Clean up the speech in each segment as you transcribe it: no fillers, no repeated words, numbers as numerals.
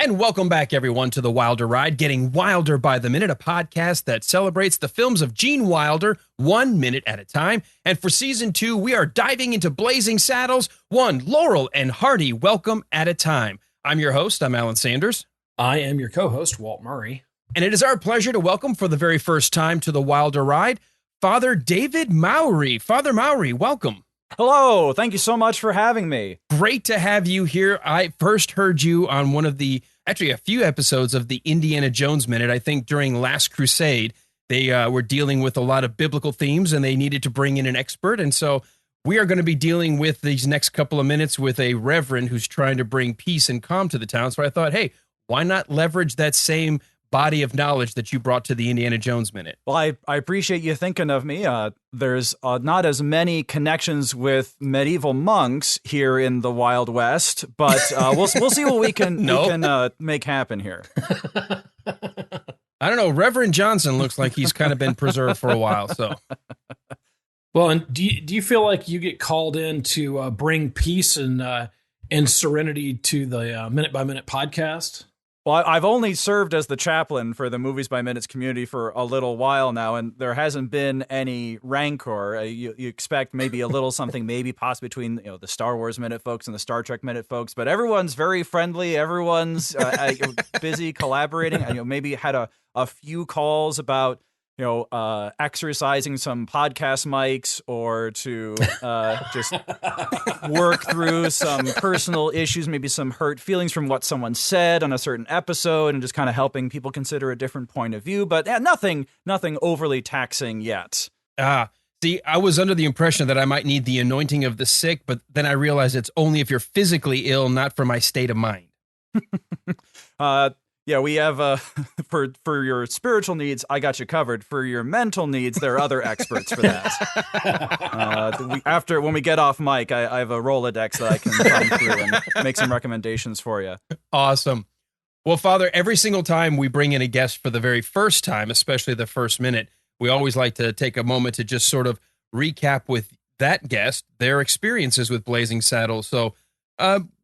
And welcome back, everyone, to The Wilder Ride, Getting Wilder by the Minute, a podcast that celebrates the films of Gene Wilder 1 minute at a time. And for Season 2, we are diving into Blazing Saddles, one Laurel and Hardy welcome at a time. I'm your host, I'm Alan Sanders. I am your co-host, Walt Murray. And it is our pleasure to welcome for the very first time to The Wilder Ride, Father David Mowry. Father Mowry, welcome. Hello. Thank you so much for having me. Great to have you here. I first heard you on a few episodes of the Indiana Jones Minute. I think during Last Crusade, they were dealing with a lot of biblical themes and they needed to bring in an expert. And so we are going to be dealing with these next couple of minutes with a reverend who's trying to bring peace and calm to the town. So I thought, hey, why not leverage that same body of knowledge that you brought to the Indiana Jones Minute? Well, I appreciate you thinking of me. There's not as many connections with medieval monks here in the Wild West, but we'll see what we can make happen here. I don't know. Reverend Johnson looks like he's kind of been preserved for a while. So, well, and do you feel like you get called in to bring peace and serenity to the Minute by Minute podcast? Well, I've only served as the chaplain for the Movies by Minutes community for a little while now, and there hasn't been any rancor. You expect maybe a little something, maybe possibly between the Star Wars Minute folks and the Star Trek Minute folks, but everyone's very friendly. Everyone's busy collaborating. Maybe had a few calls about exercising some podcast mics or to just work through some personal issues, maybe some hurt feelings from what someone said on a certain episode, and just kind of helping people consider a different point of view. But nothing overly taxing yet. See, I was under the impression that I might need the anointing of the sick, but then I realized it's only if you're physically ill, not for my state of mind. Yeah, we have, for your spiritual needs, I got you covered. For your mental needs, there are other experts for that. When we get off mic, I have a Rolodex that I can run through and make some recommendations for you. Awesome. Well, Father, every single time we bring in a guest for the very first time, especially the first minute, we always like to take a moment to just sort of recap with that guest their experiences with Blazing Saddles. So,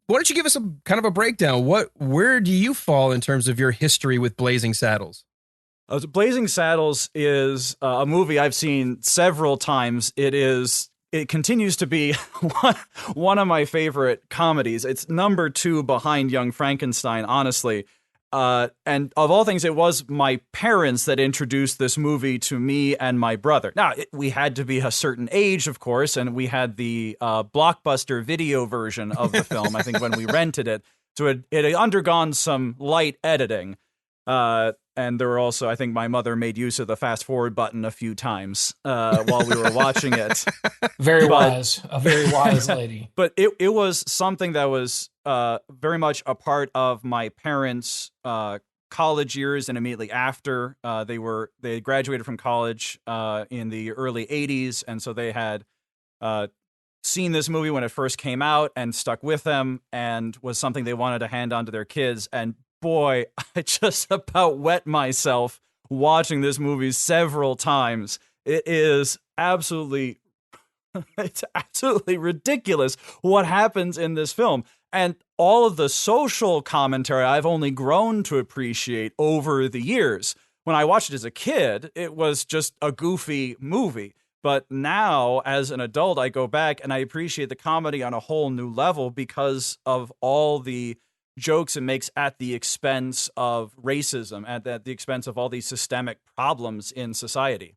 why don't you give us a kind of a breakdown? Where do you fall in terms of your history with Blazing Saddles? Blazing Saddles is a movie I've seen several times. It continues to be one of my favorite comedies. It's number 2 behind Young Frankenstein, honestly. And of all things, it was my parents that introduced this movie to me and my brother. Now, we had to be a certain age, of course, and we had the Blockbuster video version of the film, I think, when we rented it. So it had undergone some light editing. And there were also, I think my mother made use of the fast forward button a few times while we were watching it. A very wise lady. But it was something that was very much a part of my parents' college years, and immediately after they had graduated from college in the early 80s, and so they had seen this movie when it first came out and stuck with them, and was something they wanted to hand on to their kids. And boy, I just about wet myself watching this movie several times. It's absolutely ridiculous what happens in this film. And all of the social commentary I've only grown to appreciate over the years. When I watched it as a kid, it was just a goofy movie. But now, as an adult, I go back and I appreciate the comedy on a whole new level because of all the jokes it makes at the expense of racism, at the expense of all these systemic problems in society.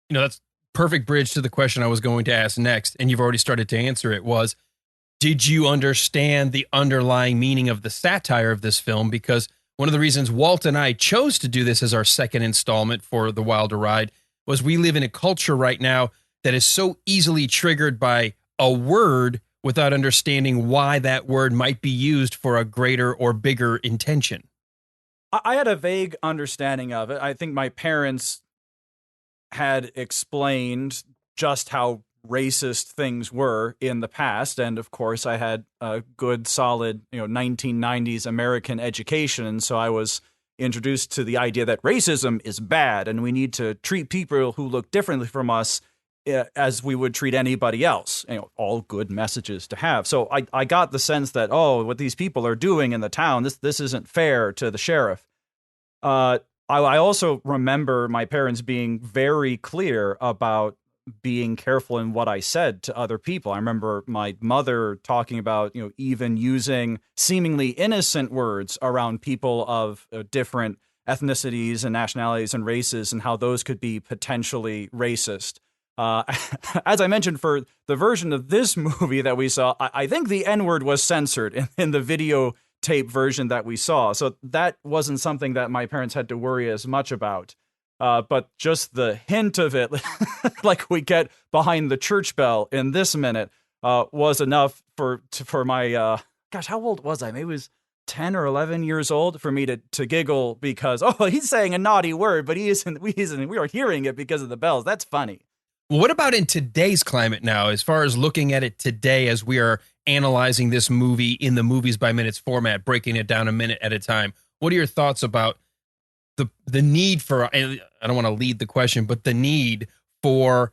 That's perfect bridge to the question I was going to ask next, and you've already started to answer it, was, did you understand the underlying meaning of the satire of this film? Because one of the reasons Walt and I chose to do this as our second installment for The Wilder Ride was we live in a culture right now that is so easily triggered by a word without understanding why that word might be used for a greater or bigger intention. I had a vague understanding of it. I think my parents had explained just how racist things were in the past. And of course, I had a good, solid, 1990s American education. And so I was introduced to the idea that racism is bad and we need to treat people who look differently from us as we would treat anybody else. All good messages to have. So I got the sense that, what these people are doing in the town, this isn't fair to the sheriff. I also remember my parents being very clear about being careful in what I said to other people. I remember my mother talking about, even using seemingly innocent words around people of different ethnicities and nationalities and races, and how those could be potentially racist. As I mentioned, for the version of this movie that we saw, I think the N-word was censored in the videotape version that we saw. So that wasn't something that my parents had to worry as much about. But just the hint of it, like we get behind the church bell in this minute, was enough for my, gosh, how old was I? Maybe it was 10 or 11 years old for me to giggle because, he's saying a naughty word, but he isn't, we are hearing it because of the bells. That's funny. What about in today's climate now, as far as looking at it today, as we are analyzing this movie in the movies by minutes format, breaking it down a minute at a time? What are your thoughts about the need for, I don't want to lead the question, but the need for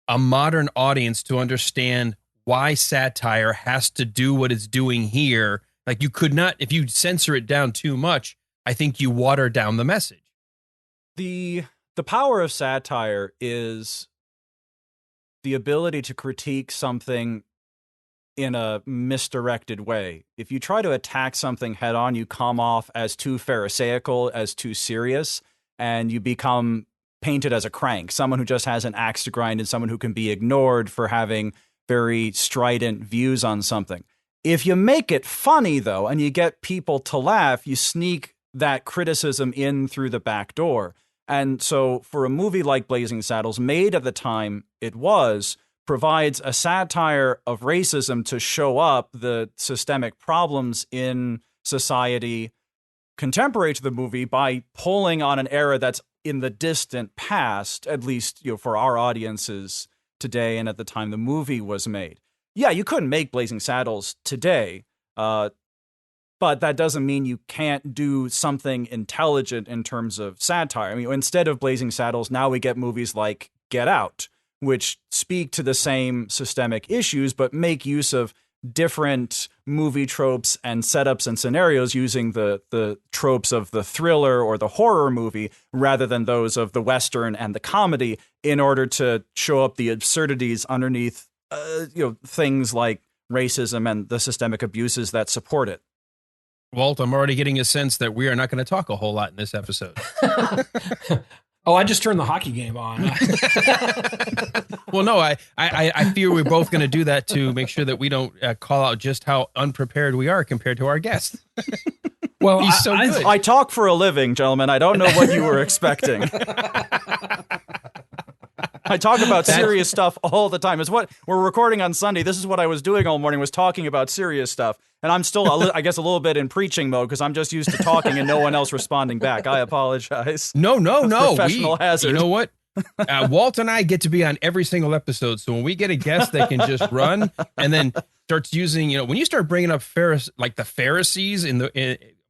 a modern audience to understand why satire has to do what it's doing here? Like, you could not, if you censor it down too much, I think you water down the message. The power of satire is the ability to critique something in a misdirected way. If you try to attack something head on, you come off as too pharisaical, as too serious, and you become painted as a crank, someone who just has an axe to grind and someone who can be ignored for having very strident views on something. If you make it funny, though, and you get people to laugh, you sneak that criticism in through the back door. And so for a movie like Blazing Saddles, made at the time it was, provides a satire of racism to show up the systemic problems in society contemporary to the movie by pulling on an era that's in the distant past, at least for our audiences today and at the time the movie was made. Yeah, you couldn't make Blazing Saddles today, but that doesn't mean you can't do something intelligent in terms of satire. I mean, instead of Blazing Saddles, now we get movies like Get Out, which speak to the same systemic issues, but make use of different movie tropes and setups and scenarios using the tropes of the thriller or the horror movie rather than those of the Western and the comedy in order to show up the absurdities underneath, things like racism and the systemic abuses that support it. Walt, I'm already getting a sense that we are not going to talk a whole lot in this episode. Oh, I just turned the hockey game on. Well, no, I fear we're both going to do that to make sure that we don't call out just how unprepared we are compared to our guest. Well, he's so good. I talk for a living, gentlemen. I don't know what you were expecting. I talk about serious stuff all the time. It's what we're recording on Sunday. This is what I was doing all morning, was talking about serious stuff. And I'm still, I guess, a little bit in preaching mode because I'm just used to talking and no one else responding back. I apologize. No. Professional hazard. You know what? Walt and I get to be on every single episode. So when we get a guest that can just run and then starts using, when you start bringing up like the Pharisees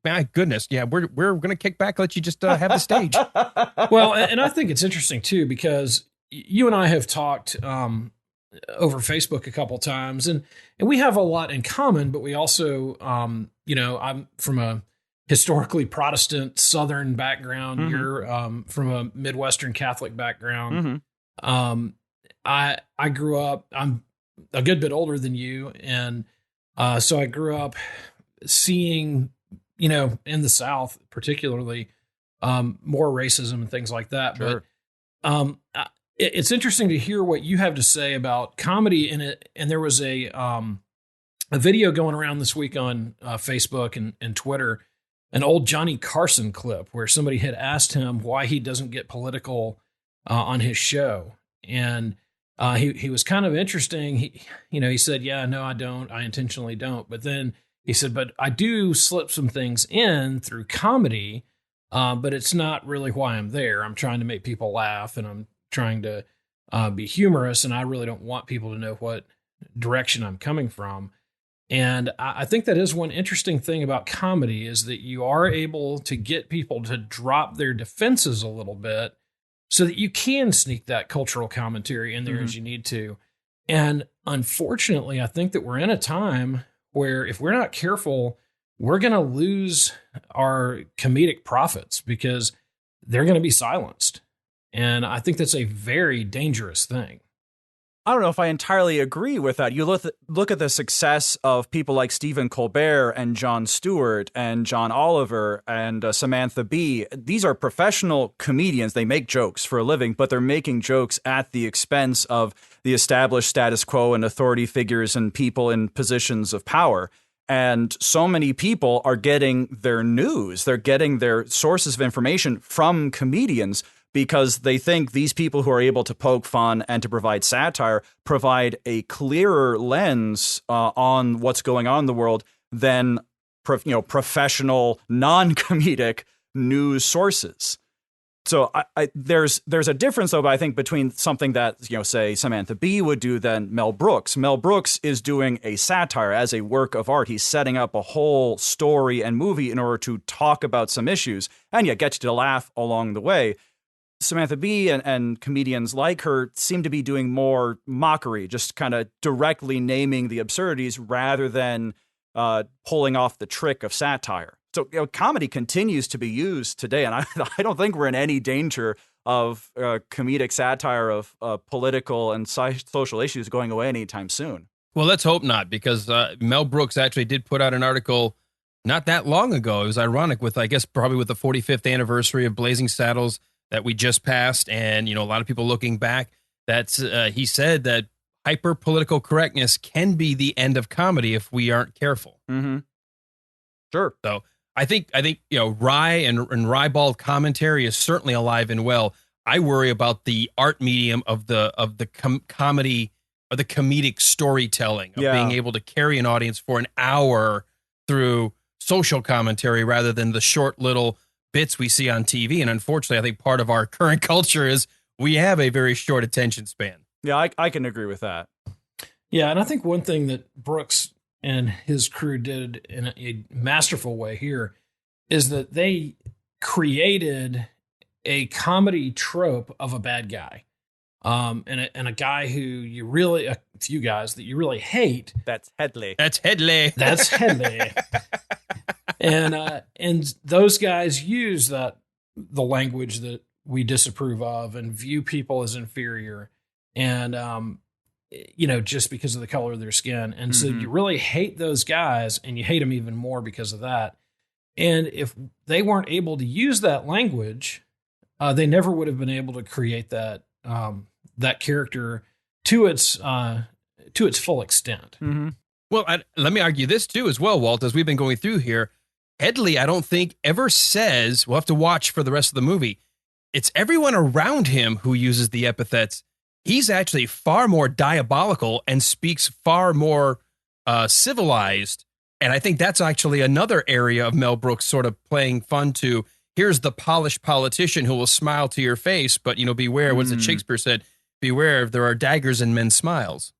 my goodness. Yeah, we're going to kick back, let you just have the stage. Well, and I think it's interesting too, because you and I have talked over Facebook a couple times, and we have a lot in common, but we also, I'm from a historically Protestant Southern background. Mm-hmm. You're from a Midwestern Catholic background. Mm-hmm. I grew up, I'm a good bit older than you. And so I grew up seeing, in the South, particularly, more racism and things like that. Sure. But it's interesting to hear what you have to say about comedy in it. And there was a video going around this week on Facebook and Twitter, an old Johnny Carson clip where somebody had asked him why he doesn't get political on his show. And he was kind of interesting. He said, yeah, no, I don't. I intentionally don't. But then he said, but I do slip some things in through comedy, but it's not really why I'm there. I'm trying to make people laugh, and I'm trying to be humorous, and I really don't want people to know what direction I'm coming from. And I think that is one interesting thing about comedy, is that you are able to get people to drop their defenses a little bit so that you can sneak that cultural commentary in there as you need to. And unfortunately, I think that we're in a time where if we're not careful, we're going to lose our comedic prophets because they're going to be silenced. And I think that's a very dangerous thing. I don't know if I entirely agree with that. You look at the success of people like Stephen Colbert and Jon Stewart and John Oliver and Samantha Bee. These are professional comedians. They make jokes for a living, but they're making jokes at the expense of the established status quo and authority figures and people in positions of power. And so many people are getting their news. They're getting their sources of information from comedians because they think these people who are able to poke fun and to provide satire provide a clearer lens on what's going on in the world than professional, non-comedic news sources. So there's a difference, though, I think, between something that, say, Samantha Bee would do than Mel Brooks. Mel Brooks is doing a satire as a work of art. He's setting up a whole story and movie in order to talk about some issues and yet get you to laugh along the way. Samantha Bee and comedians like her seem to be doing more mockery, just kind of directly naming the absurdities rather than pulling off the trick of satire. So comedy continues to be used today, and I don't think we're in any danger of comedic satire of political and social issues going away anytime soon. Well, let's hope not, because Mel Brooks actually did put out an article not that long ago. It was ironic with, I guess, probably with the 45th anniversary of Blazing Saddles that we just passed, and a lot of people looking back, that's he said that hyper political correctness can be the end of comedy if we aren't careful. Mm-hmm. Sure. So I think wry and ribald commentary is certainly alive and well. I worry about the art medium of the comedy or the comedic storytelling of being able to carry an audience for an hour through social commentary rather than the short little bits we see on TV. And unfortunately, I think part of our current culture is we have a very short attention span. Yeah, I can agree with that. Yeah, and I think one thing that Brooks and his crew did in a masterful way here is that they created a comedy trope of a bad guy. And a guy who a few guys that you really hate. That's Headley. That's Headley. That's Headley. And those guys use the language that we disapprove of and view people as inferior, and just because of the color of their skin. And so you really hate those guys, and you hate them even more because of that. And if they weren't able to use that language, they never would have been able to create that character to its full extent. Mm-hmm. Well, let me argue this too as well, Walt, as we've been going through here. Headley, I don't think, ever says, we'll have to watch for the rest of the movie, it's everyone around him who uses the epithets. He's actually far more diabolical and speaks far more civilized. And I think that's actually another area of Mel Brooks sort of playing fun to, here's the polished politician who will smile to your face, but, beware, what's it Shakespeare said? Beware, there are daggers in men's smiles.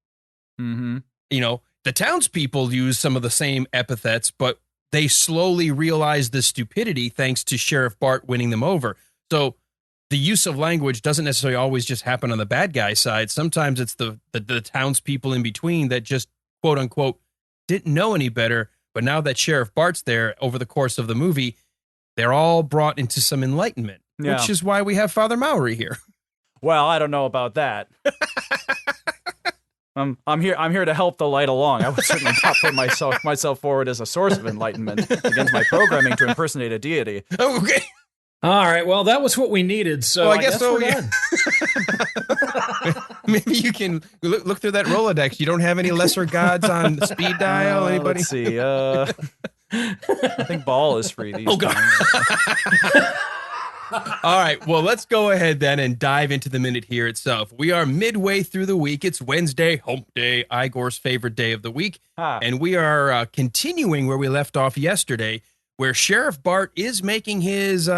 Mm-hmm. The townspeople use some of the same epithets, but they slowly realize the stupidity thanks to Sheriff Bart winning them over. So the use of language doesn't necessarily always just happen on the bad guy side. Sometimes it's the townspeople in between that just, quote unquote, didn't know any better. But now that Sheriff Bart's there over the course of the movie, they're all brought into some enlightenment, which is why we have Father Mowry here. Well, I don't know about that. I'm here to help the light along. I would certainly not put myself forward as a source of enlightenment against my programming to impersonate a deity. Okay. All right. Well, that was what we needed. So well, I guess we're done. Maybe you can look through that Rolodex. You don't have any lesser gods on speed dial? Anybody? Let's see. I think Ball is free these God. All right, well, let's go ahead then and dive into the minute here itself. We are midway through the week. It's Wednesday, hump day, Igor's favorite day of the week. And we are continuing where we left off yesterday, where Sheriff Bart is making his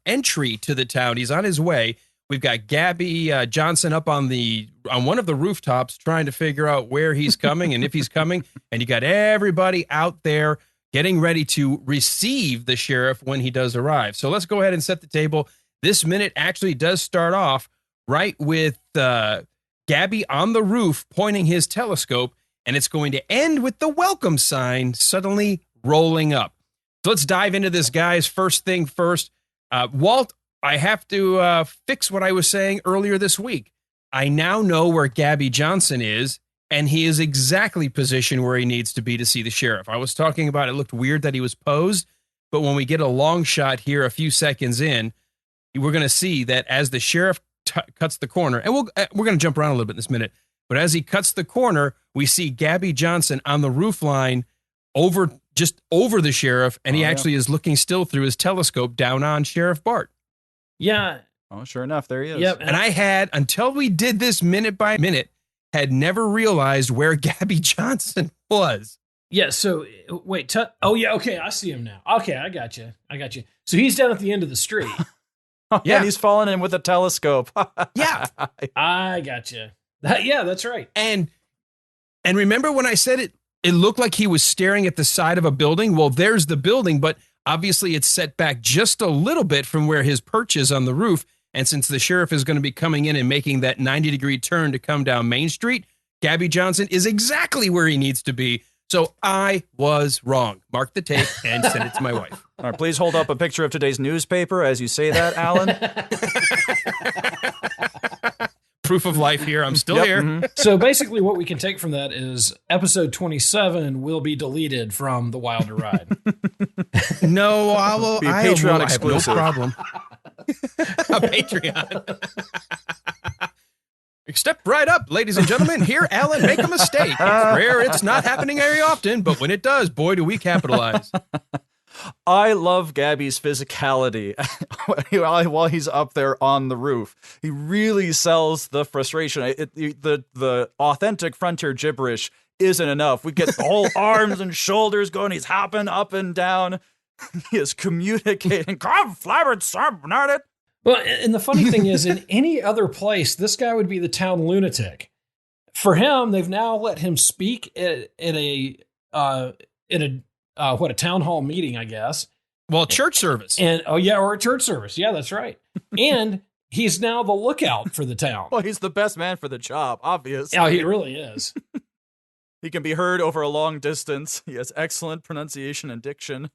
entry to the town. He's on his way. We've got Gabby Johnson up on one of the rooftops trying to figure out where he's coming and if he's coming. And you got everybody out there getting ready to receive the sheriff when he does arrive. So let's go ahead and set the table. This minute actually does start off right with Gabby on the roof pointing his telescope, and it's going to end with the welcome sign suddenly rolling up. So let's dive into this, guys. First thing first, Walt, I have to fix what I was saying earlier this week. I now know where Gabby Johnson is, and he is exactly positioned where he needs to be to see the sheriff. I was talking about it looked weird that he was posed, but when we get a long shot here a few seconds in, we're going to see that as the sheriff cuts the corner, and we're going to jump around a little bit in this minute, but as he cuts the corner, we see Gabby Johnson on the roof line just over the sheriff, and he actually is looking still through his telescope down on Sheriff Bart. Yeah. Oh, sure enough, there he is. Yep. And I had, until we did this minute by minute, had never realized where Gabby Johnson was. Yeah, so wait, okay, I see him now. Okay, I got you. So he's down at the end of the street. Yeah, and he's falling in with a telescope. Yeah. I got you. Yeah, that's right. And remember when I said it looked like he was staring at the side of a building? Well, there's the building, but obviously it's set back just a little bit from where his perch is on the roof. And since the sheriff is going to be coming in and making that 90-degree turn to come down Main Street, Gabby Johnson is exactly where he needs to be. So I was wrong. Mark the tape and send it to my wife. All right, please hold up a picture of today's newspaper as you say that, Alan. Proof of life here. I'm still here. Mm-hmm. So basically what we can take from that is episode 27 will be deleted from The Wilder Ride. No, I will. Be a Patreon I exclusive. have no problem. A Patreon. Step right up, ladies and gentlemen. Here, Alan, make a mistake. It's rare. It's not happening very often, but when it does, boy, do we capitalize. I love Gabby's physicality while he's up there on the roof. He really sells the frustration. The authentic frontier gibberish isn't enough. We get the whole arms and shoulders going. He's hopping up and down. He is communicating. Come, flabbered, subnarded. Well, and the funny thing is, in any other place, this guy would be the town lunatic. For him, they've now let him speak at a town hall meeting, I guess. Well, church service. And or a church service. Yeah, that's right. And he's now the lookout for the town. Well, he's the best man for the job, obviously. Oh, he really is. He can be heard over a long distance. He has excellent pronunciation and diction.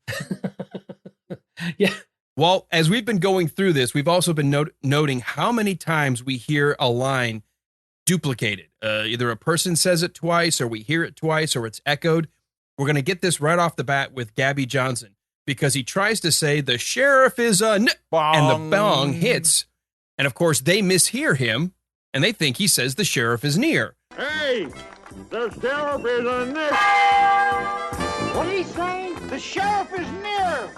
Yeah. Well, as we've been going through this, we've also been noting how many times we hear a line duplicated. Either a person says it twice, or we hear it twice, or it's echoed. We're going to get this right off the bat with Gabby Johnson, because he tries to say the sheriff is a and the bong hits. And of course, they mishear him, and they think he says the sheriff is near. Hey, the sheriff is a near. What are you saying? The sheriff is near.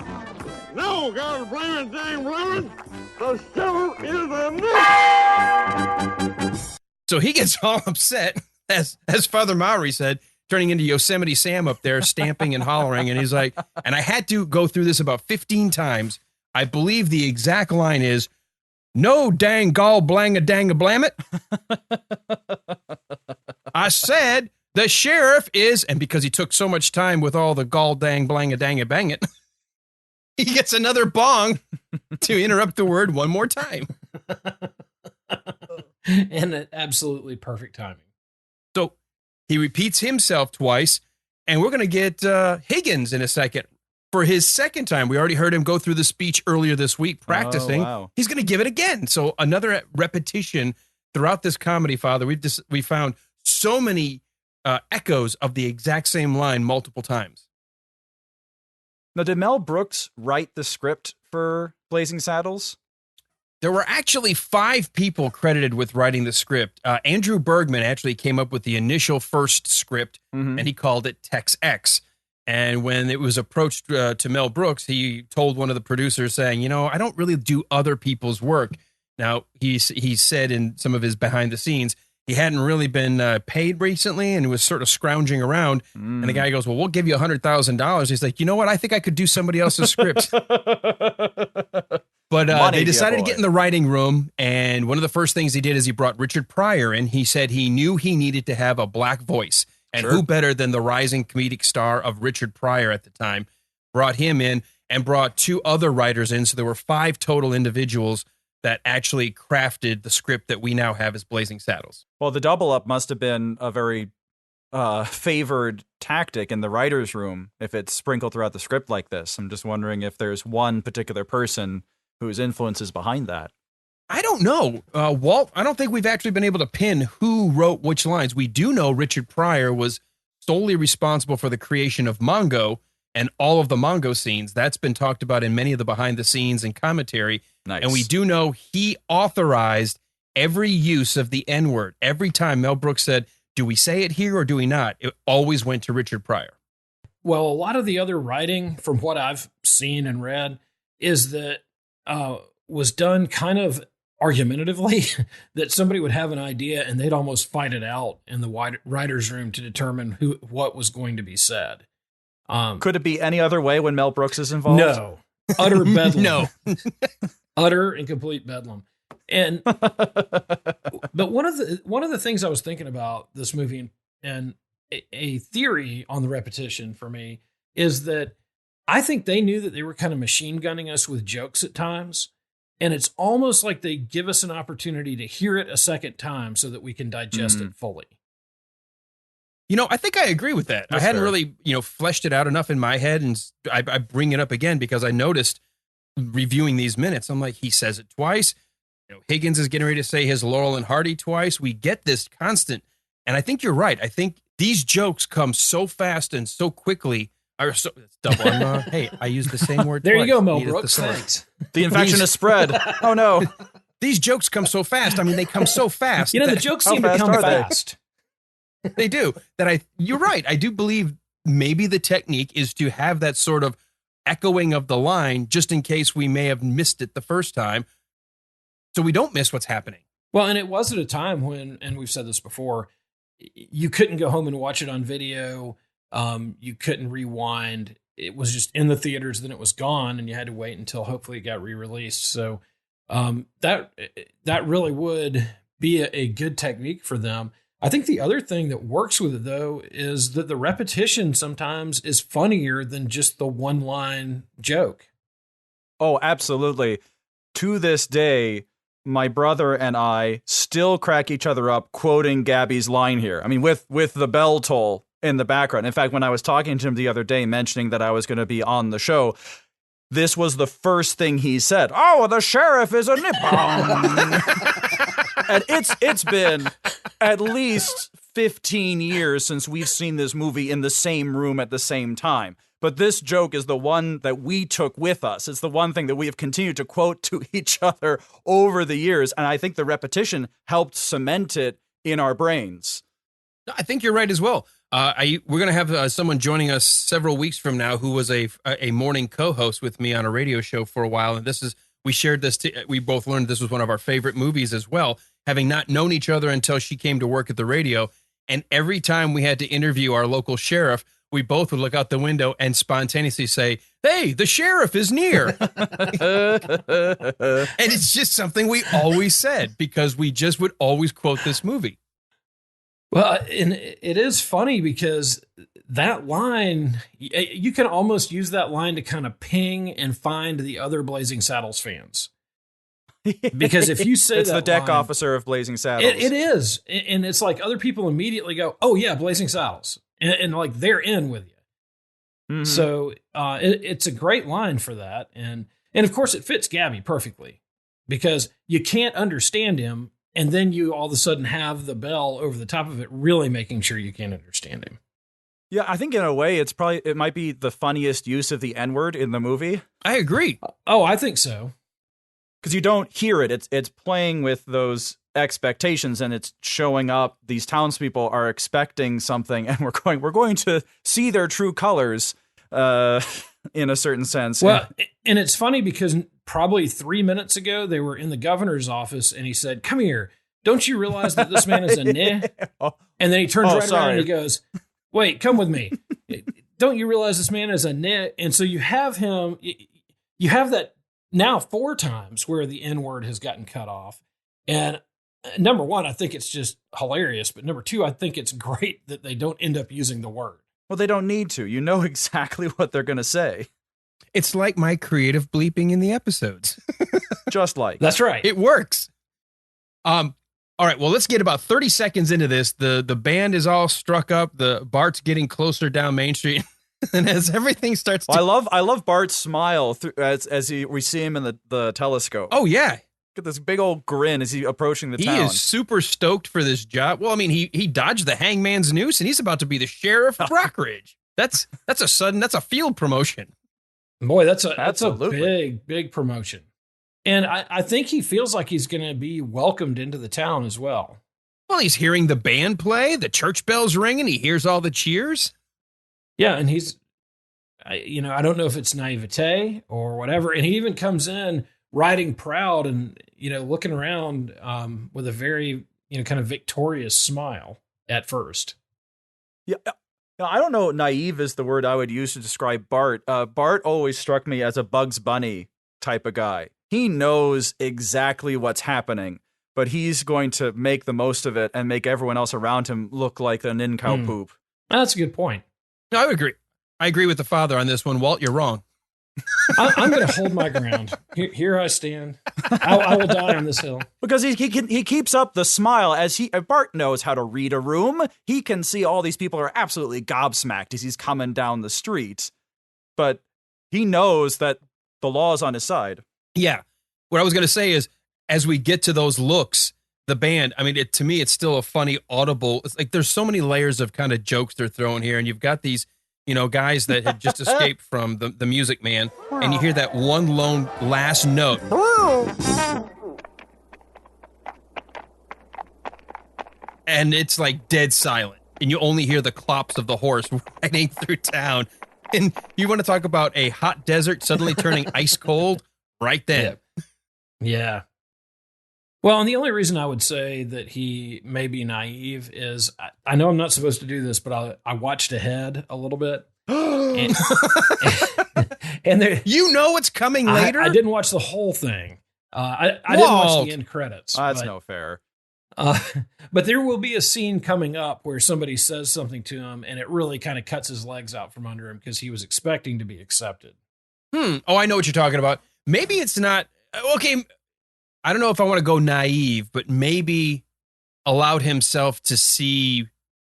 No, God blame it, dang blame it. The sheriff is a near. So he gets all upset, as Father Mowry said, turning into Yosemite Sam up there, stamping and hollering. And he's like, and I had to go through this about 15 times. I believe the exact line is, no dang gall blang a dang a blam it. I said the sheriff is, and because he took so much time with all the gall dang blang a dang a bang it, he gets another bong to interrupt the word one more time. And absolutely perfect timing. So he repeats himself twice, and we're going to get Higgins in a second. For his second time, we already heard him go through the speech earlier this week practicing. Oh, wow. He's going to give it again. So another repetition throughout this comedy, Father. We found so many echoes of the exact same line multiple times. Now, did Mel Brooks write the script for Blazing Saddles? There were actually 5 people credited with writing the script. Andrew Bergman actually came up with the initial first script, and he called it Tex X. And when it was approached to Mel Brooks, he told one of the producers saying, I don't really do other people's work. Now, he said in some of his behind the scenes, he hadn't really been paid recently and was sort of scrounging around. And the guy goes, well, we'll give you $100,000. He's like, you know what? I think I could do somebody else's script. But they decided to get in the writing room. And one of the first things he did is he brought Richard Pryor in. He said he knew he needed to have a black voice. And who better than the rising comedic star of Richard Pryor at the time? Brought him in and brought 2 other writers in. So there were 5 total individuals that actually crafted the script that we now have as Blazing Saddles. Well, the double up must have been a very favored tactic in the writer's room if it's sprinkled throughout the script like this. I'm just wondering if there's one particular person whose influence is behind that. I don't know. Walt, I don't think we've actually been able to pin who wrote which lines. We do know Richard Pryor was solely responsible for the creation of Mongo and all of the Mongo scenes. That's been talked about in many of the behind the scenes and commentary. Nice. And we do know he authorized every use of the N-word. Every time Mel Brooks said, do we say it here or do we not? It always went to Richard Pryor. Well, a lot of the other writing, from what I've seen and read, is that was done kind of argumentatively, that somebody would have an idea and they'd almost fight it out in the writer's room to determine what was going to be said. Could it be any other way when Mel Brooks is involved? No. Utter bedlam. No. Utter and complete bedlam. And but one of the things I was thinking about this movie, and a theory on the repetition for me, is that I think they knew that they were kind of machine gunning us with jokes at times. And it's almost like they give us an opportunity to hear it a second time so that we can digest it fully. You know, I think I agree with that. That's I hadn't fair. really, fleshed it out enough in my head. And I bring it up again because I noticed reviewing these minutes, I'm like, he says it twice. Higgins is getting ready to say his Laurel and Hardy twice. We get this constant. And I think you're right. I think these jokes come so fast and so quickly. It's double. Hey, I used the same word There twice. you go, Mel Need a Brooks. thesaurus. Thanks. The infection has spread. Oh, no. These jokes come so fast. I mean, they come so fast. The that- jokes How seem to fast come are they? fast. They do. You're right. I do believe maybe the technique is to have that sort of echoing of the line just in case we may have missed it the first time, so we don't miss what's happening. Well, and it was at a time when, and we've said this before, you couldn't go home and watch it on video. You couldn't rewind. It was just in the theaters, then it was gone, and you had to wait until hopefully it got re-released. So that really would be a good technique for them. I think the other thing that works with it, though, is that the repetition sometimes is funnier than just the one-line joke. Oh, absolutely. To this day, my brother and I still crack each other up quoting Gabby's line here. I mean, with the bell toll in the background. In fact, when I was talking to him the other day, mentioning that I was going to be on the show, this was the first thing he said. Oh, the sheriff is a nippon. And it's been at least 15 years since we've seen this movie in the same room at the same time. But this joke is the one that we took with us. It's the one thing that we have continued to quote to each other over the years. And I think the repetition helped cement it in our brains. I think you're right as well. We're going to have someone joining us several weeks from now who was a morning co-host with me on a radio show for a while. And we shared this. We both learned this was one of our favorite movies as well, having not known each other until she came to work at the radio. And every time we had to interview our local sheriff, we both would look out the window and spontaneously say, hey, the sheriff is near. And it's just something we always said because we just would always quote this movie. Well, and it is funny because that line, you can almost use that line to kind of ping and find the other Blazing Saddles fans. Because if you say it's that the deck line, officer of Blazing Saddles. it is. And it's like other people immediately go, oh, yeah, Blazing Saddles. And like they're in with you. Mhm. So it's a great line for that. And of course, it fits Gabby perfectly because you can't understand him. And then you all of a sudden have the bell over the top of it, really making sure you can't understand him. Yeah, I think in a way it might be the funniest use of the N-word in the movie. I agree. Oh, I think so. Because you don't hear it. It's playing with those expectations and it's showing up. These townspeople are expecting something and we're going to see their true colors in a certain sense. Well, and it's funny because probably 3 minutes ago, they were in the governor's office and he said, come here. Don't you realize that this man is a neh? And then he turns around sorry. and he goes, wait, come with me. Don't you realize this man is a neh? And so you have him, you have that now 4 times where the N-word has gotten cut off. And number one, I think it's just hilarious. But number two, I think it's great that they don't end up using the word. Well, they don't need to. You know exactly what they're going to say. It's like my creative bleeping in the episodes. Just like. That's right. It works. All right, well, let's get about 30 seconds into this. The band is all struck up. The Bart's getting closer down Main Street. And as everything starts to... I love Bart's smile as we see him in the telescope. Oh, yeah. Get this big old grin as he's approaching the town. He is super stoked for this job. Well, I mean, he dodged the hangman's noose, and he's about to be the sheriff of Rockridge. That's a field promotion. Boy, that's a Absolutely. big promotion. And I think he feels like he's going to be welcomed into the town as well. Well, he's hearing the band play, the church bells ringing, he hears all the cheers. Yeah, and he's, I don't know if it's naivete or whatever. And he even comes in riding proud and, looking around with a very, kind of victorious smile at first. Yeah. I don't know. Naive is the word I would use to describe Bart. Bart always struck me as a Bugs Bunny type of guy. He knows exactly what's happening, but he's going to make the most of it and make everyone else around him look like a nincompoop. That's a good point. No, I would agree. I agree with the father on this one. Walt, you're wrong. I'm going to hold my ground. Here I stand. I will die on this hill. Because he keeps up the smile as Bart knows how to read a room. He can see all these people are absolutely gobsmacked as he's coming down the street. But he knows that the law is on his side. Yeah. What I was going to say is, as we get to those looks, the band, I mean, to me, it's still a funny, audible. It's like there's so many layers of kind of jokes they're throwing here. And you've got these, guys that had just escaped from the Music Man. And you hear that one lone last note. And it's like dead silent. And you only hear the clops of the horse riding through town. And you want to talk about a hot desert suddenly turning ice cold? Right then. Yeah. Well, and the only reason I would say that he may be naive is I know I'm not supposed to do this, but I watched ahead a little bit. and there, what's coming later? I didn't watch the whole thing. I didn't watch the end credits. That's no fair. But there will be a scene coming up where somebody says something to him and it really kind of cuts his legs out from under him because he was expecting to be accepted. Oh, I know what you're talking about. Maybe it's not okay. I don't know if I want to go naive, but maybe allowed himself to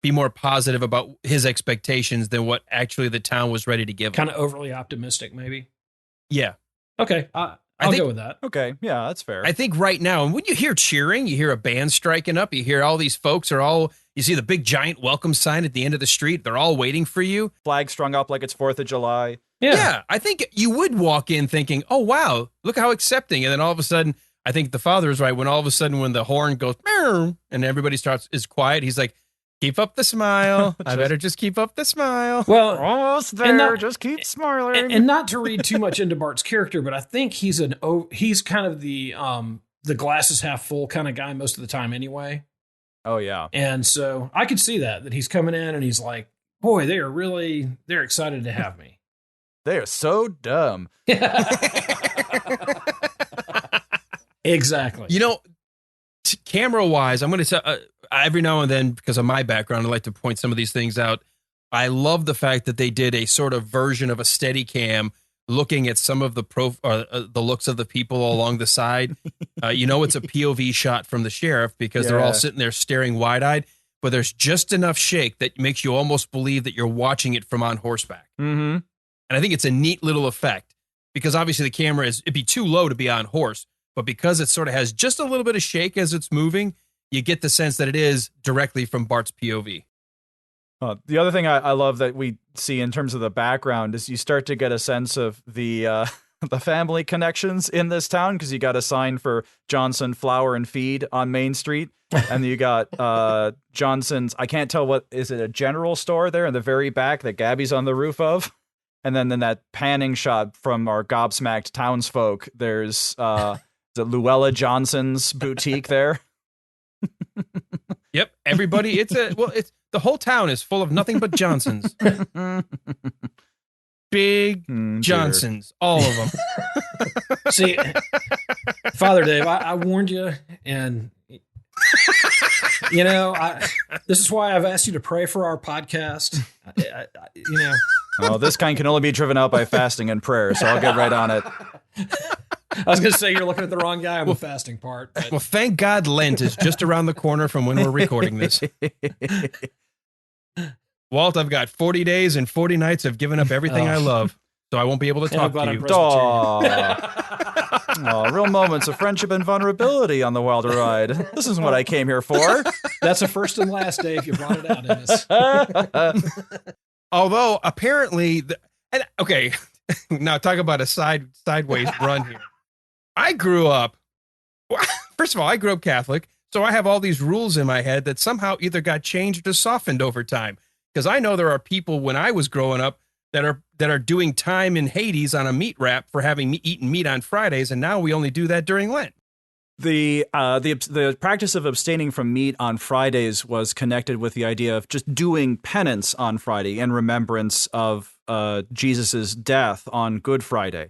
be more positive about his expectations than what actually the town was ready to give him. Kind of overly optimistic, maybe. Yeah. Okay. I'll go with that. Okay. Yeah, that's fair. I think right now, and when you hear cheering, you hear a band striking up, you hear all these folks you see the big giant welcome sign at the end of the street. They're all waiting for you. Flag strung up like it's 4th of July. Yeah. I think you would walk in thinking, oh, wow, look how accepting. And then all of a sudden, I think the father is right. When all of a sudden, when the horn goes, and everybody is quiet, he's like, keep up the smile. I better just keep up the smile. Well, almost there. Just keep smiling. And not to read too much into Bart's character, but I think he's kind of the glasses half full kind of guy most of the time anyway. Oh, yeah. And so I could see that he's coming in and he's like, boy, they're excited to have me. They are so dumb. Exactly. Camera-wise, I'm going to tell every now and then, because of my background, I like to point some of these things out. I love the fact that they did a sort of version of a steady cam looking at some of the looks of the people along the side. It's a POV shot from the sheriff because they're all sitting there staring wide-eyed, but there's just enough shake that makes you almost believe that you're watching it from on horseback. Mm-hmm. And I think it's a neat little effect because obviously the camera it'd be too low to be on horse, but because it sort of has just a little bit of shake as it's moving, you get the sense that it is directly from Bart's POV. The other thing I love that we see in terms of the background is you start to get a sense of the family connections in this town because you got a sign for Johnson Flour and Feed on Main Street. And you got Johnson's, I can't tell is it a general store there in the very back that Gabby's on the roof of? And then in that panning shot from our gobsmacked townsfolk, there's the Luella Johnson's boutique there. Yep, everybody. It's the whole town is full of nothing but Johnsons. Big Johnsons, all of them. See, Father Dave, I warned you, and this is why I've asked you to pray for our podcast. Oh, this kind can only be driven out by fasting and prayer, so I'll get right on it. I was going to say you're looking at the wrong guy on the fasting part. But. Well, thank God Lent is just around the corner from when we're recording this. Walt, I've got 40 days and 40 nights of giving up everything I love, so I won't be able to talk to you. Real moments of friendship and vulnerability on the Wilder ride. This is what I came here for. That's a first and last, Dave. You brought it out in this. Although, apparently, okay, now talk about a sideways run here. I grew up, first of all, I grew up Catholic, so I have all these rules in my head that somehow either got changed or softened over time. Because I know there are people when I was growing up that are doing time in Hades on a meat wrap for having eaten meat on Fridays, and now we only do that during Lent. The practice of abstaining from meat on Fridays was connected with the idea of just doing penance on Friday in remembrance of Jesus's death on Good Friday.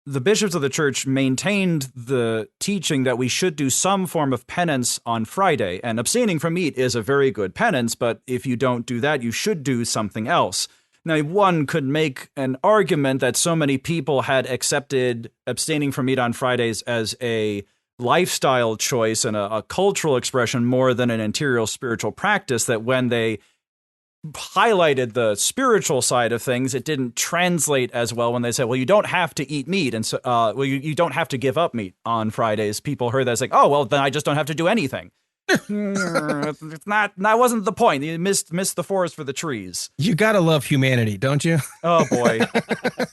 The bishops of the church maintained the teaching that we should do some form of penance on Friday, and abstaining from meat is a very good penance, but if you don't do that, you should do something else. Now, one could make an argument that so many people had accepted abstaining from meat on Fridays as a lifestyle choice and a cultural expression more than an interior spiritual practice, that when they highlighted the spiritual side of things, it didn't translate as well when they said, well, you don't have to eat meat. And so, you don't have to give up meat on Fridays. People heard that as like, oh, well, then I just don't have to do anything. It's not, that wasn't the point. You missed the forest for the trees. You gotta love humanity, don't you? Oh boy.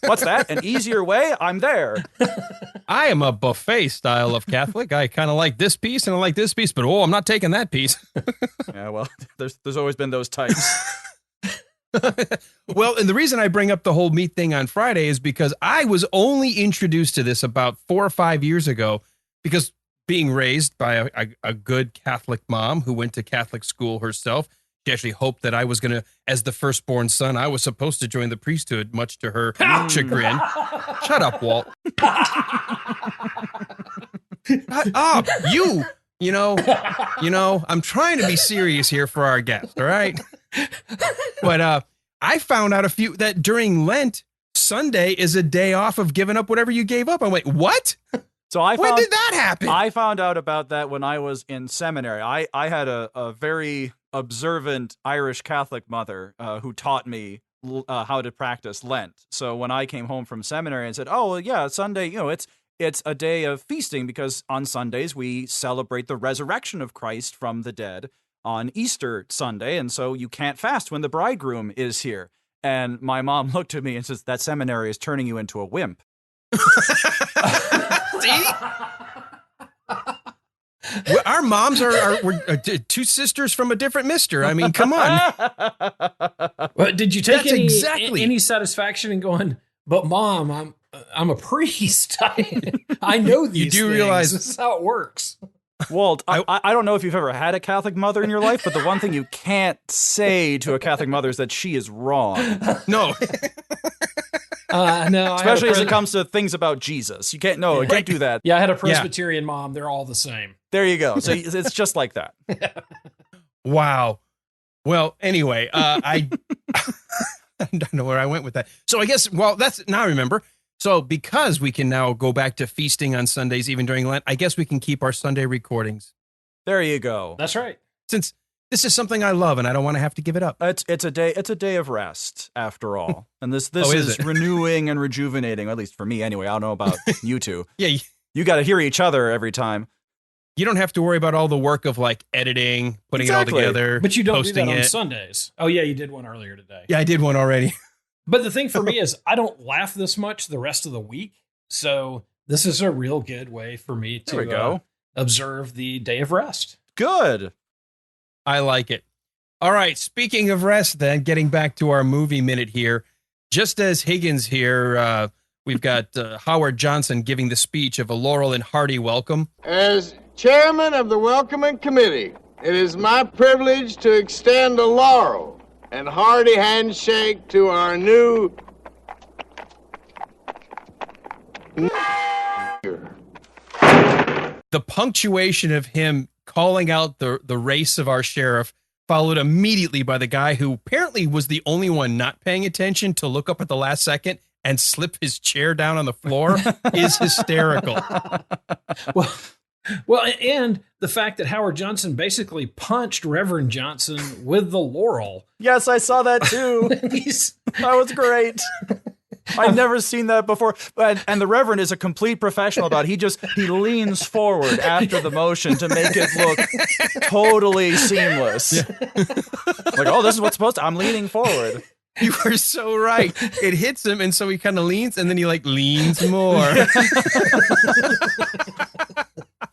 What's that? An easier way? I'm there. I am a buffet style of Catholic. I kind of like this piece and I like this piece, but I'm not taking that piece. Yeah, well, there's always been those types. Well, and the reason I bring up the whole meat thing on Friday is because I was only introduced to this about 4 or 5 years ago, because being raised by a good Catholic mom who went to Catholic school herself, she actually hoped that I was going to, as the firstborn son, I was supposed to join the priesthood, much to her chagrin. Shut up, Walt. Shut up. You know, I'm trying to be serious here for our guest, all right? But I found out that during Lent, Sunday is a day off of giving up whatever you gave up. I'm like, what? So when did that happen? I found out about that when I was in seminary. I had a very observant Irish Catholic mother who taught me how to practice Lent. So when I came home from seminary and said, oh, well, yeah, Sunday, it's a day of feasting because on Sundays we celebrate the resurrection of Christ from the dead on Easter Sunday. And so you can't fast when the bridegroom is here. And my mom looked at me and says, that seminary is turning you into a wimp. See? Our moms we're two sisters from a different mister. I mean, come on. Well, did you take any satisfaction in going, but Mom, I'm a priest. I know these things. Realize this is how it works. Walt, I don't know if you've ever had a Catholic mother in your life, but the one thing you can't say to a Catholic mother is that she is wrong. No. No, especially as it comes to things about Jesus. You can't do that. Yeah, I had a Presbyterian mom. They're all the same. There you go. So it's just like that. Wow. Well, anyway, I don't know where I went with that. So I guess, now I remember. So because we can now go back to feasting on Sundays, even during Lent, I guess we can keep our Sunday recordings. There you go. That's right. Since this is something I love and I don't want to have to give it up. It's a day of rest after all. And this is renewing and rejuvenating, at least for me anyway. I don't know about you two. Yeah. You got to hear each other every time. You don't have to worry about all the work of like editing, putting it all together. But you don't do that on Sundays. Oh yeah, you did one earlier today. Yeah, I did one already. But the thing for me is I don't laugh this much the rest of the week. So this is a real good way for me to observe the day of rest. Good. I like it. All right. Speaking of rest, then, getting back to our movie minute here, just as Higgins here, we've got Howard Johnson giving the speech of a Laurel and Hardy welcome. As chairman of the welcoming committee, it is my privilege to extend a Laurel and Hardy handshake to our new the punctuation of him calling out the race of our sheriff, followed immediately by the guy who apparently was the only one not paying attention to look up at the last second and slip his chair down on the floor is hysterical. Well, and the fact that Howard Johnson basically punched Reverend Johnson with the Laurel. Yes, I saw that too. That was great. I've never seen that before. And the Reverend is a complete professional about it. He leans forward after the motion to make it look totally seamless. Yeah. Like, oh, this is what's supposed to, I'm leaning forward. You are so right. It hits him, and so he kind of leans, and then he like leans more.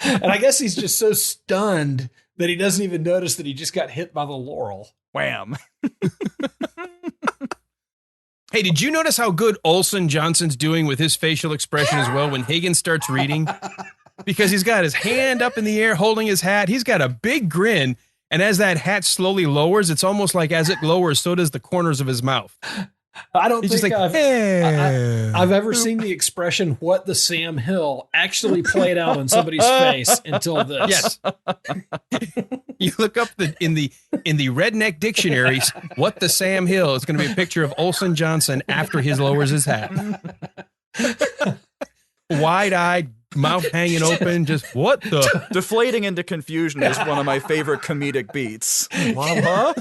And I guess he's just so stunned that he doesn't even notice that he just got hit by the Laurel. Wham. Hey, did you notice how good Olson Johnson's doing with his facial expression as well when Higgins starts reading? Because he's got his hand up in the air holding his hat. He's got a big grin. And as that hat slowly lowers, it's almost like as it lowers, so does the corners of his mouth. I don't think like, I've ever seen the expression "what the Sam Hill" actually played out on somebody's face until this. Yes. You look up in the redneck dictionaries, "what the Sam Hill" is going to be a picture of Olson Johnson after he lowers his hat. Wide-eyed, mouth hanging open, just what the? Deflating into confusion is one of my favorite comedic beats. Huh?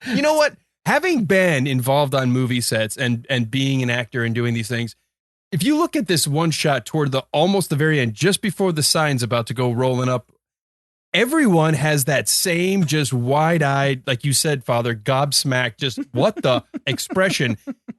You know what? Having been involved on movie sets and being an actor and doing these things, if you look at this one shot toward almost the very end, just before the sign's about to go rolling up, everyone has that same just wide-eyed, like you said, Father, gobsmacked, just what the expression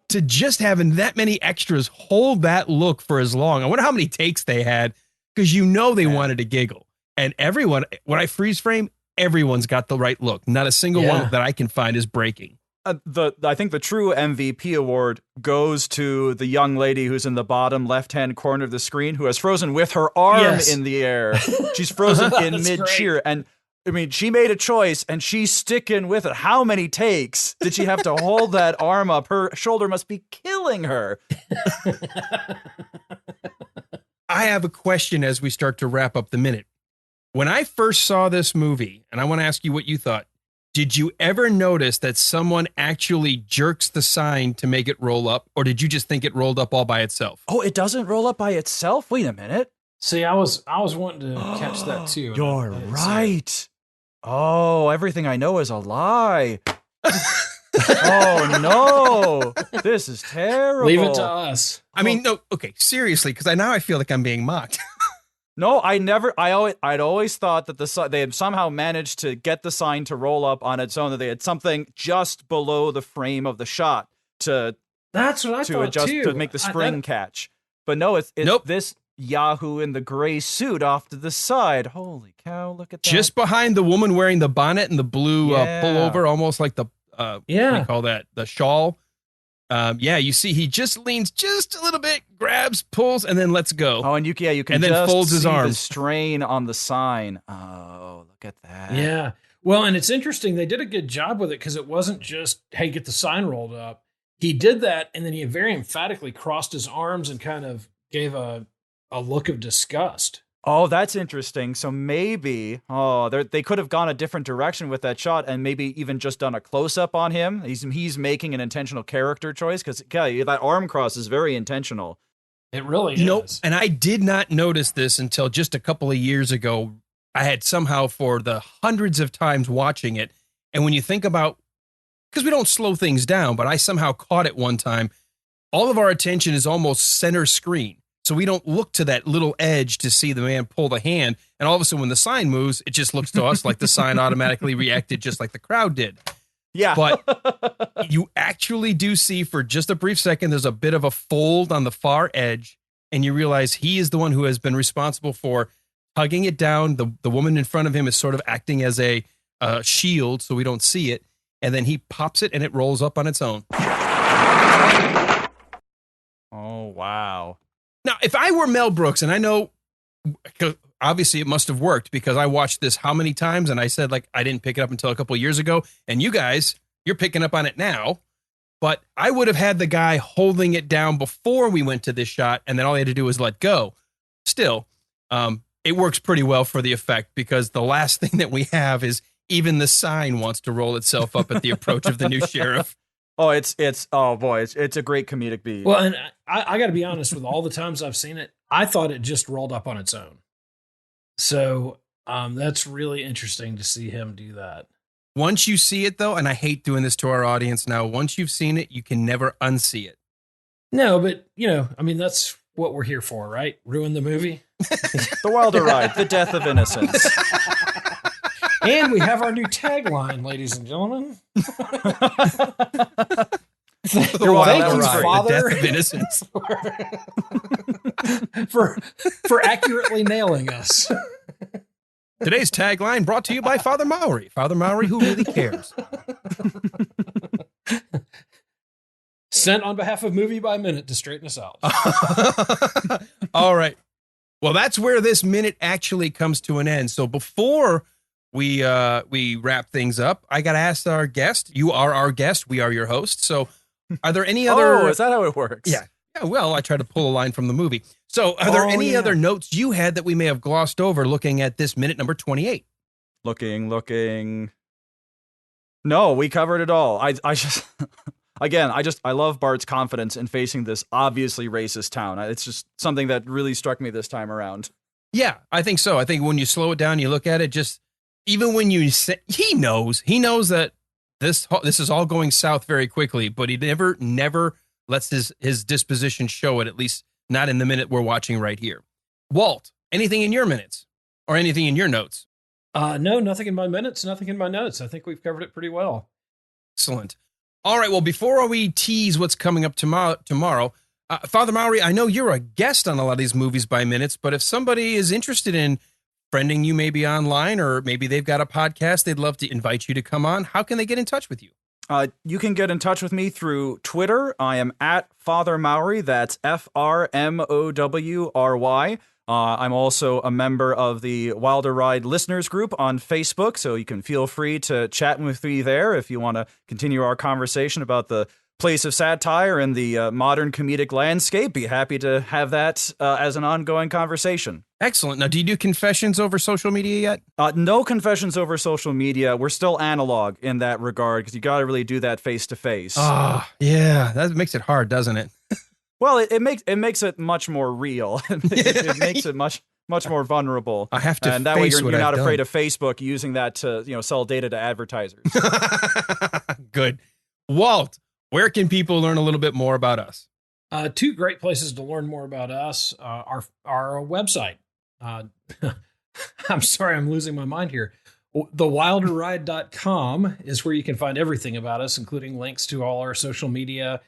to just having that many extras hold that look for as long. I wonder how many takes they had because they wanted to giggle. And everyone, when I freeze frame, everyone's got the right look. Not a single one that I can find is breaking. I think the true MVP award goes to the young lady who's in the bottom left-hand corner of the screen who has frozen with her arm in the air. She's frozen in mid-cheer. And I mean, she made a choice and she's sticking with it. How many takes did she have to hold that arm up? Her shoulder must be killing her. I have a question as we start to wrap up the minute. When I first saw this movie, and I want to ask you what you thought, did you ever notice that someone actually jerks the sign to make it roll up, or did you just think it rolled up all by itself? Oh, it doesn't roll up by itself? Wait a minute. See, I was wanting to catch that too. You're right. Oh, everything I know is a lie. Oh no, this is terrible. Leave it to us. I mean, no, okay, seriously, because now I feel like I'm being mocked. No, I'd always thought that they had somehow managed to get the sign to roll up on its own, that they had something just below the frame of the shot that's what I thought adjust too. to make the spring catch. But no, it's this Yahoo in the gray suit off to the side. Holy cow, look at that. Just behind the woman wearing the bonnet and the blue pullover, almost like the what do you call that? The shawl. You see he just leans just a little bit, grabs, pulls, and then lets go. Oh, and you can and then just folds his see arms. the strain on the sign. Oh, look at that. Yeah. Well, and it's interesting. They did a good job with it because it wasn't just, hey, get the sign rolled up. He did that, and then he very emphatically crossed his arms and kind of gave a look of disgust. Oh, that's interesting. So maybe, they could have gone a different direction with that shot and maybe even just done a close-up on him. He's making an intentional character choice because that arm cross is very intentional. It really is. And I did not notice this until just a couple of years ago. I had somehow, for the hundreds of times watching it, and when you think about, because we don't slow things down, but I somehow caught it one time, all of our attention is almost center screen. So we don't look to that little edge to see the man pull the hand. And all of a sudden, when the sign moves, it just looks to us like the sign automatically reacted just like the crowd did. Yeah. But you actually do see for just a brief second, there's a bit of a fold on the far edge. And you realize he is the one who has been responsible for hugging it down. The woman in front of him is sort of acting as a shield so we don't see it. And then he pops it and it rolls up on its own. Oh, wow. Now, if I were Mel Brooks, and I know, obviously it must have worked because I watched this how many times, and I said, like, I didn't pick it up until a couple of years ago, and you guys, you're picking up on it now, but I would have had the guy holding it down before we went to this shot, and then all he had to do was let go. Still, it works pretty well for the effect because the last thing that we have is even the sign wants to roll itself up at the approach of the new sheriff. Oh, it's oh boy, it's a great comedic beat. Well, and I got to be honest, with all the times I've seen it, I thought it just rolled up on its own. So that's really interesting to see him do that. Once you see it, though, and I hate doing this to our audience now, once you've seen it, you can never unsee it. No, but, I mean, that's what we're here for, right? Ruin the movie. The Wilder Ride, the death of innocence. And we have our new tagline, ladies and gentlemen. The Wilder Ride, Father, the death of innocence. for accurately nailing us. Today's tagline brought to you by Father Mowry. Father Mowry, who really cares? Sent on behalf of Movie by Minute to straighten us out. All right. Well, that's where this minute actually comes to an end. So before we wrap things up, I got to ask our guest. You are our guest. We are your host. So are there any other... Oh, is that how it works? Yeah. Well, I tried to pull a line from the movie. So are there any other notes you had that we may have glossed over looking at this minute number 28? Looking. No, we covered it all. I just... Again, I love Bart's confidence in facing this obviously racist town. It's just something that really struck me this time around. Yeah, I think so. I think when you slow it down, you look at it, just even when you say, he knows that this is all going south very quickly, but he never lets his disposition show it, at least not in the minute we're watching right here. Walt, anything in your minutes or anything in your notes? No, nothing in my minutes, nothing in my notes. I think we've covered it pretty well. Excellent. All right, well, before we tease what's coming up tomorrow, Father Mowry, I know you're a guest on a lot of these movies by minutes, but if somebody is interested in friending you maybe online, or maybe they've got a podcast, they'd love to invite you to come on, how can they get in touch with you? You can get in touch with me through Twitter. I am at Father Mowry. That's FRMOWRY. I'm also a member of the Wilder Ride listeners group on Facebook, so you can feel free to chat with me there if you want to continue our conversation about the place of satire and the modern comedic landscape. Be happy to have that as an ongoing conversation. Excellent. Now, do you do confessions over social media yet? No confessions over social media. We're still analog in that regard because you got to really do that face to face. Yeah, that makes it hard, doesn't it? Well, it makes it much more real. It makes it much more vulnerable. I have to, and that way you're not afraid of Facebook using that to sell data to advertisers. Good. Walt, where can people learn a little bit more about us? Two great places to learn more about us. Our website. I'm sorry, I'm losing my mind here. Thewilderride.com is where you can find everything about us, including links to all our social media.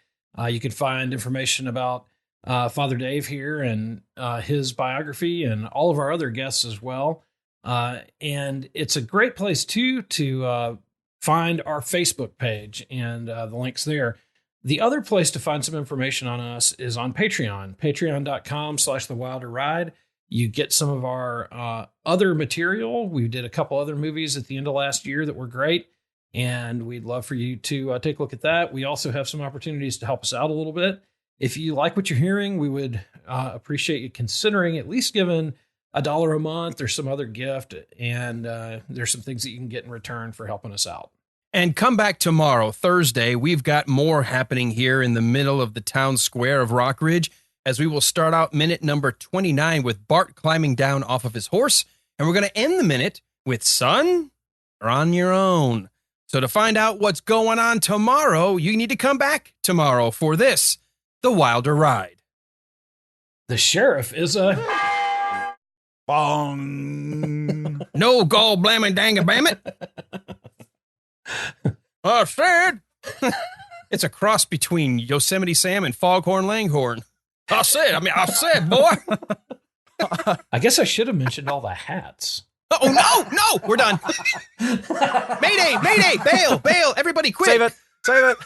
You can find information about Father Dave here and his biography and all of our other guests as well. And it's a great place, too, to find our Facebook page and the links there. The other place to find some information on us is on Patreon, patreon.com/thewilderride. You get some of our other material. We did a couple other movies at the end of last year that were great, and we'd love for you to take a look at that. We also have some opportunities to help us out a little bit. If you like what you're hearing, we would appreciate you considering at least giving $1 a month or some other gift. And there's some things that you can get in return for helping us out. And come back tomorrow, Thursday. We've got more happening here in the middle of the town square of Rockridge, as we will start out minute number 29 with Bart climbing down off of his horse. And we're going to end the minute with Son, you're on your own. So to find out what's going on tomorrow, you need to come back tomorrow for this, The Wilder Ride. The sheriff is a... Bong. No gall blamming dang a bammit. I said. It's a cross between Yosemite Sam and Foghorn Langhorn. I said, boy. I guess I should have mentioned all the hats. Oh, no, we're done. Mayday, bail, everybody quit. Save it.